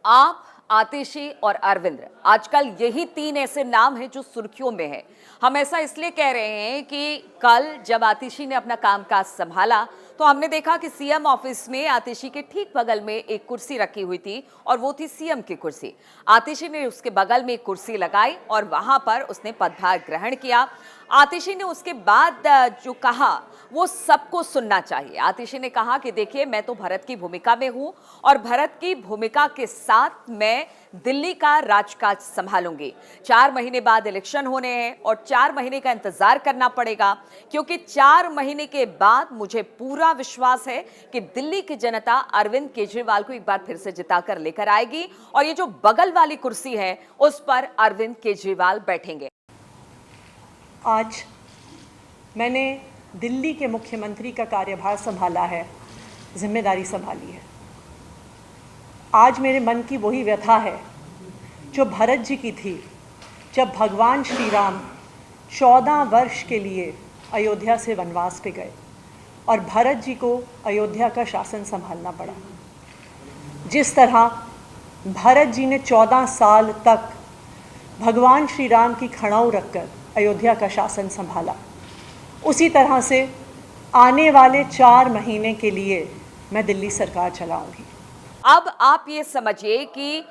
आप, आतिशी और अरविंद, आजकल यही तीन ऐसे नाम हैं जो सुर्खियों में हैं। हम ऐसा इसलिए कह रहे हैं कि कल जब आतिशी ने अपना कामकाज संभाला तो हमने देखा कि सीएम ऑफिस में आतिशी के ठीक बगल में एक कुर्सी रखी हुई थी और वो थी सीएम की कुर्सी। आतिशी ने उसके बगल में एक कुर्सी लगाई और वहां पर उसने पदभार ग्रहण किया। आतिशी ने उसके बाद जो कहा वो सबको सुनना चाहिए। आतिशी ने कहा कि देखिए, मैं तो भरत की भूमिका में हूं और भरत की भूमिका के साथ मैं दिल्ली का राजकाज संभालूंगी। 4 महीने बाद इलेक्शन होने हैं और 4 महीने का इंतजार करना पड़ेगा, क्योंकि 4 महीने के बाद मुझे पूरा विश्वास है कि दिल्ली की जनता अरविंद केजरीवाल को एक बार फिर से जिताकर लेकर आएगी और ये जो बगल वाली कुर्सी है उस पर अरविंद केजरीवाल बैठेंगे। आज मैंने दिल्ली के मुख्यमंत्री का कार्यभार संभाला है, जिम्मेदारी संभाली है। आज मेरे मन की वही व्यथा है जो भरत जी की थी जब भगवान श्री राम 14 वर्ष के लिए अयोध्या से वनवास पे गए और भरत जी को अयोध्या का शासन संभालना पड़ा। जिस तरह भरत जी ने 14 साल तक भगवान श्री राम की खड़ाऊ रखकर अयोध्या का शासन संभाला, उसी तरह से आने वाले 4 महीने के लिए मैं दिल्ली सरकार चलाऊंगी। अब आप ये समझिए कि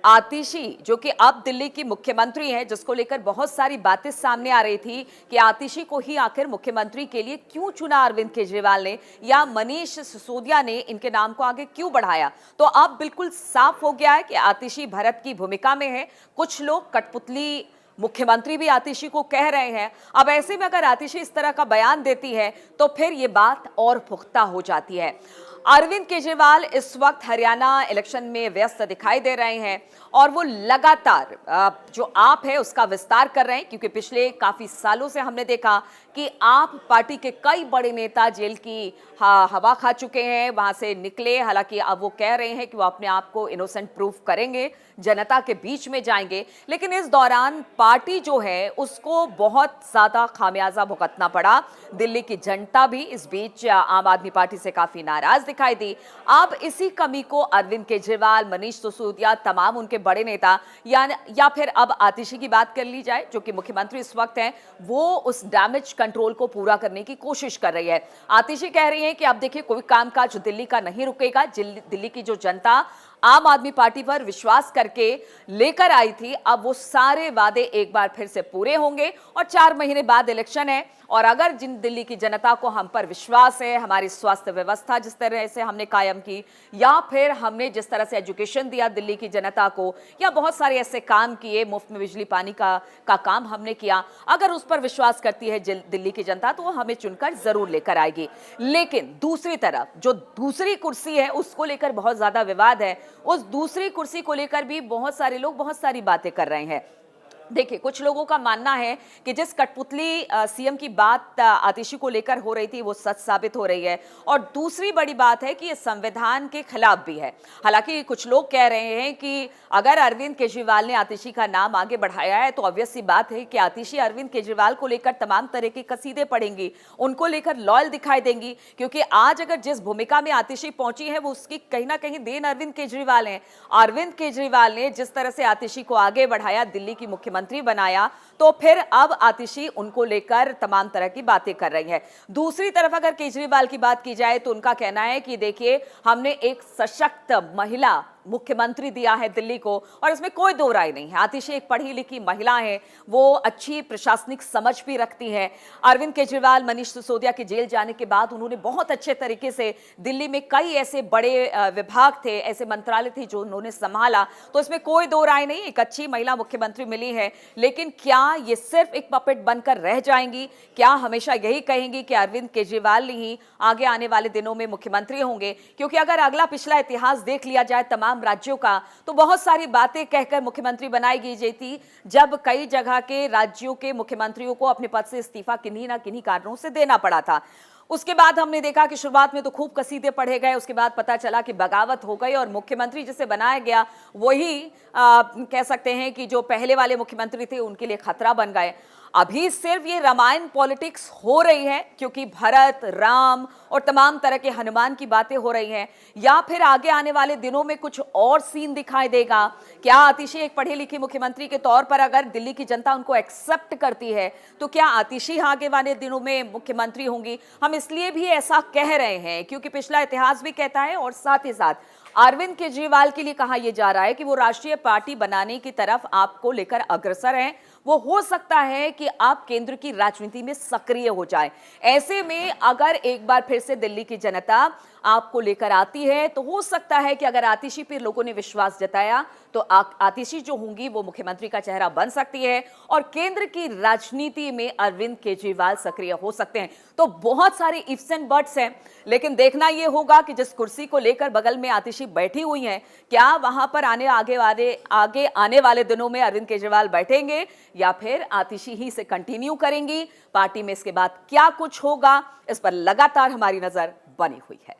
आतिशी, जो कि अब दिल्ली की मुख्यमंत्री हैं, जिसको लेकर बहुत सारी बातें सामने आ रही थी कि आतिशी को ही आखिर मुख्यमंत्री के लिए क्यों चुना अरविंद केजरीवाल ने या मनीष सिसोदिया ने इनके नाम को आगे क्यों बढ़ाया, तो अब बिल्कुल साफ हो गया है कि आतिशी भरत की भूमिका में है। कुछ लोग कठपुतली मुख्यमंत्री भी आतिशी को कह रहे हैं। अब ऐसे में अगर आतिशी इस तरह का बयान देती है तो फिर ये बात और पुख्ता हो जाती है। अरविंद केजरीवाल इस वक्त हरियाणा इलेक्शन में व्यस्त दिखाई दे रहे हैं और वो लगातार जो आप है उसका विस्तार कर रहे हैं, क्योंकि पिछले काफी सालों से हमने देखा कि आप पार्टी के कई बड़े नेता जेल की हवा खा चुके हैं, वहां से निकले। हालांकि अब वो कह रहे हैं कि वो अपने आप को इनोसेंट प्रूफ करेंगे, जनता के बीच में जाएंगे, लेकिन इस दौरान पार्टी जो है उसको बहुत ज्यादा खामियाजा भुगतना पड़ा। दिल्ली की जनता भी इस बीच आम आदमी पार्टी से काफी नाराज दिखाई दी। अब इसी कमी को अरविंद केजरीवाल, मनीष सिसोदिया, तमाम उनके बड़े नेता या फिर अब आतिशी की बात कर ली जाए जो कि मुख्यमंत्री इस वक्त हैं, वो उस डैमेज कंट्रोल को पूरा करने की कोशिश कर रही है। आतिशी कह रही है कि अब देखिए, कोई कामकाज दिल्ली का नहीं रुकेगा। दिल्ली की जो जनता आम आदमी पार्टी पर विश्वास करके लेकर आई थी, अब वो सारे वादे एक बार फिर से पूरे होंगे और 4 महीने बाद इलेक्शन है। और अगर जिन दिल्ली की जनता को हम पर विश्वास है, हमारी स्वास्थ्य व्यवस्था जिस तरह से हमने कायम की, या फिर हमने जिस तरह से एजुकेशन दिया दिल्ली की जनता को, या बहुत सारे ऐसे काम किए, मुफ्त में बिजली पानी का काम हमने किया, अगर उस पर विश्वास करती है दिल्ली की जनता तो वो हमें चुनकर जरूर लेकर आएगी। लेकिन दूसरी तरफ जो दूसरी कुर्सी है उसको लेकर बहुत ज्यादा विवाद है। उस दूसरी कुर्सी को लेकर भी बहुत सारे लोग बहुत सारी बातें कर रहे हैं। देखिए, कुछ लोगों का मानना है कि जिस कठपुतली सीएम की बात आतिशी को लेकर हो रही थी वो सच साबित हो रही है, और दूसरी बड़ी बात है कि ये संविधान के खिलाफ भी है। हालांकि कुछ लोग कह रहे हैं कि अगर अरविंद केजरीवाल ने आतिशी का नाम आगे बढ़ाया है तो ऑब्वियस सी बात है कि आतिशी अरविंद केजरीवाल को लेकर तमाम तरह की कसीदे पढ़ेंगी, उनको लेकर लॉयल दिखाई देंगी, क्योंकि आज अगर जिस भूमिका में आतिशी पहुंची है वो उसकी कहीं ना कहीं देन अरविंद केजरीवाल है। अरविंद केजरीवाल ने जिस तरह से आतिशी को आगे बढ़ाया, दिल्ली की मुख्यमंत्री बनाया, तो फिर अब आतिशी उनको लेकर तमाम तरह की बातें कर रही है। दूसरी तरफ अगर केजरीवाल की बात की जाए तो उनका कहना है कि देखिए, हमने एक सशक्त महिला मुख्यमंत्री दिया है दिल्ली को और इसमें कोई दो राय नहीं है। आतिशी एक पढ़ी लिखी महिला है, वो अच्छी प्रशासनिक समझ भी रखती है। अरविंद केजरीवाल, मनीष सिसोदिया के जेल जाने के बाद उन्होंने बहुत अच्छे तरीके से दिल्ली में कई ऐसे बड़े विभाग थे, ऐसे मंत्रालय थे जो उन्होंने संभाला, तो इसमें कोई दो राय नहीं, एक अच्छी महिला मुख्यमंत्री मिली है। लेकिन क्या ये सिर्फ एक पपेट बनकर रह जाएंगी? क्या हमेशा यही कहेंगी कि अरविंद केजरीवाल ही आगे आने वाले दिनों में मुख्यमंत्री होंगे? क्योंकि अगर अगला पिछला इतिहास देख लिया जाए तमाम राज्यों का, तो बहुत सारी बातें कहकर मुख्यमंत्री बनाई गई थी, जब कई जगह के राज्यों के मुख्यमंत्रियों को अपने पद से इस्तीफा किन्हीं ना किन्हीं कारणों से देना पड़ा था। उसके बाद हमने देखा कि शुरुआत में तो खूब कसीदे पढ़े गए, उसके बाद पता चला कि बगावत हो गई और मुख्यमंत्री जिसे बनाया गया वही कह सकते हैं कि जो पहले वाले मुख्यमंत्री थे उनके लिए खतरा बन गए। अभी सिर्फ ये रामायण पॉलिटिक्स हो रही है क्योंकि भरत, राम और तमाम तरह के हनुमान की बातें हो रही हैं, या फिर आगे आने वाले दिनों में कुछ और सीन दिखाई देगा? क्या आतिशी एक पढ़ी लिखी मुख्यमंत्री के तौर पर अगर दिल्ली की जनता उनको एक्सेप्ट करती है तो क्या आतिशी आगे वाले दिनों में मुख्यमंत्री होंगी? हम इसलिए भी ऐसा कह रहे हैं क्योंकि पिछला इतिहास भी कहता है और साथ ही साथ अरविंद केजरीवाल के लिए कहा यह जा रहा है कि वो राष्ट्रीय पार्टी बनाने की तरफ आपको लेकर अग्रसर हैं। वो हो सकता है कि आप केंद्र की राजनीति में सक्रिय हो जाए। ऐसे में अगर एक बार फिर से दिल्ली की जनता आपको लेकर आती है तो हो सकता है कि अगर आतिशी पर लोगों ने विश्वास जताया तो आतिशी जो होंगी वो मुख्यमंत्री का चेहरा बन सकती है और केंद्र की राजनीति में अरविंद केजरीवाल सक्रिय हो सकते हैं। तो बहुत सारे इफ्स एंड बट्स हैं, लेकिन देखना यह होगा कि जिस कुर्सी को लेकर बगल में आतिशी बैठी हुई हैं, क्या वहां पर आगे आने वाले दिनों में अरविंद केजरीवाल बैठेंगे या फिर आतिशी ही से कंटिन्यू करेंगी? पार्टी में इसके बाद क्या कुछ होगा, इस पर लगातार हमारी नजर बनी हुई है।